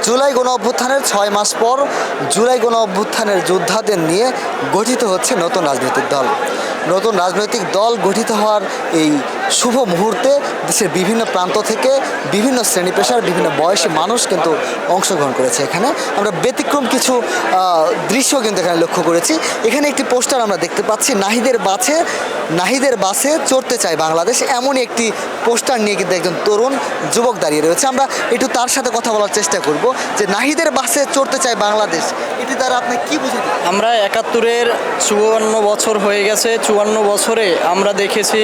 জুলাই গণ অভ্যুত্থানের 6 মাস পর জুলাই গণ অভ্যুত্থানের যোদ্ধাদের নিয়ে গঠিত হচ্ছে নতুন রাজনৈতিক দল। নতুন রাজনৈতিক দল গঠিত হওয়ার এই শুভ মুহূর্তে দেশের বিভিন্ন প্রান্ত থেকে বিভিন্ন শ্রেণী পেশার বিভিন্ন বয়সী মানুষ কিন্তু অংশগ্রহণ করেছে। এখানে আমরা ব্যতিক্রম কিছু দৃশ্য কিন্তু এখানে লক্ষ্য করেছি। এখানে একটি পোস্টার আমরা দেখতে পাচ্ছি, নাহিদের বাসে চড়তে চায় বাংলাদেশ, এমনই একটি পোস্টার নিয়ে কিন্তু একজন তরুণ যুবক দাঁড়িয়ে রয়েছে। আমরা একটু তার সাথে কথা বলার চেষ্টা করব যে নাহিদের বাসে চড়তে চায় বাংলাদেশ, এটি দ্বারা আপনি কি বুঝেন? আমরা ৭১-এর ৫৪ বছর হয়ে গেছে। ৫৪ বছরে আমরা দেখেছি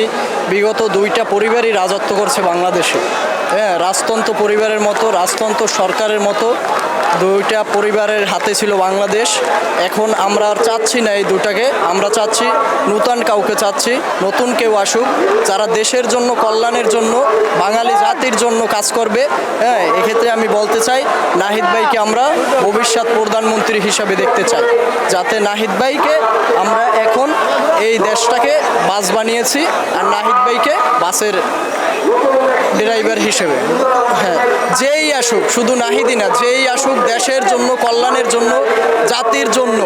বিগত দুইটা পরিবারই রাজত্ব করছে বাংলাদেশে। হ্যাঁ, রাজতন্ত্র পরিবারের মতো, রাজতন্ত্র সরকারের মতো দুইটা পরিবারের হাতে ছিল বাংলাদেশ। এখন আমরা আর চাচ্ছি না এই দুটাকে, আমরা চাচ্ছি নূতন কাউকে চাচ্ছি, নতুন কেউ আসুক যারা দেশের জন্য, কল্যাণের জন্য, বাঙালি জাতির জন্য কাজ করবে। হ্যাঁ, এক্ষেত্রে আমি বলতে চাই নাহিদ ভাইকে আমরা ভবিষ্যৎ প্রধানমন্ত্রী হিসাবে দেখতে চাই, যাতে নাহিদ ভাইকে আমরা এখন এই দেশটাকে বাস বানিয়েছি আর নাহিদ ভাইকে বাসের ড্রাইভার হিসেবে। হ্যাঁ, যেই আসুক, শুধু নাহিদই না, যেই আসুক দেশের জন্য, কল্যাণের জন্য, জাতির জন্য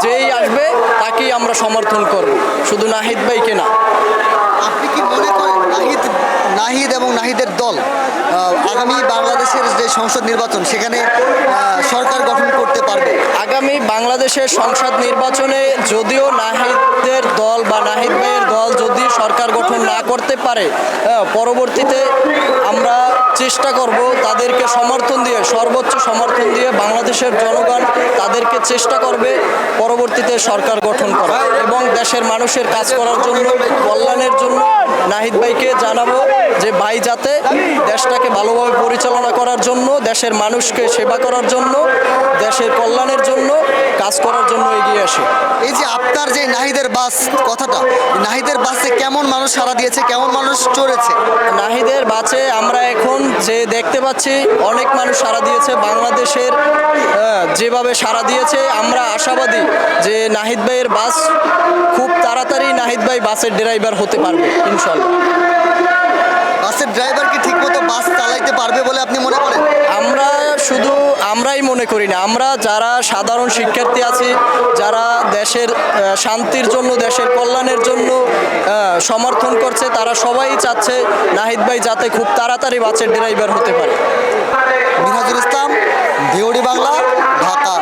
যেই আসবে তাকেই আমরা সমর্থন করব, শুধু নাহিদ ভাইকে না। আপনি কি মনে করেন নাহিদ এবং নাহিদের দল আগামী বাংলাদেশের যে সংসদ নির্বাচন সেখানে সরকার গঠন করতে পারবে? আগামী বাংলাদেশের সংসদ নির্বাচনে যদিও নাহিদের দল বা নাহিদ ভাইয়ের দল যদি সরকার গঠন না করতে পারে, পরবর্তীতে আমরা চেষ্টা করব তাদেরকে সমর্থন দিয়ে, সর্বোচ্চ সমর্থন দিয়ে বাংলাদেশের জনগণ তাদেরকে চেষ্টা করবে পরবর্তীতে সরকার গঠন করা এবং দেশের মানুষের কাজ করার জন্য, কল্যাণের জন্য। নাহিদ ভাইকে জানাবো যে ভাই যাতে দেশটাকে ভালোভাবে পরিচালনা করার জন্য, দেশের মানুষকে সেবা করার জন্য, দেশের কল্যাণের জন্য কাজ করার জন্য এগিয়ে আসে। এই যে আপনার যে নাহিদের বাস কথাটা, নাহিদের বাসে কেমন মানুষ সাড়া দিয়েছে, কেমন মানুষ চড়েছে? নাহিদের বাসে আমরা এখন যে দেখতে পাচ্ছি অনেক মানুষ সাড়া দিয়েছে। বাংলাদেশের যেভাবে সাড়া দিয়েছে আমরা আশাবাদী যে নাহিদ ভাইয়ের বাস খুব তাড়াতাড়ি নাহিদ ভাই বাসের ড্রাইভার হতে পারবে ইনশাল্লাহ। বাসের ড্রাইভার কি ঠিকমতো বাস চালাইতে পারবে বলে আপনি মনে করেন? আমরাই মনে করি না, আমরা যারা সাধারণ শিক্ষার্থী আছি, যারা দেশের শান্তির জন্য, দেশের কল্যাণের জন্য সমর্থন করছে, তারা সবাই চাচ্ছে নাহিদ ভাই যাতে খুব তাড়াতাড়ি বাসের ড্রাইভার হতে পারে। মিনহাজুল ইসলাম, ভিওডি বাংলা, ঢাকা।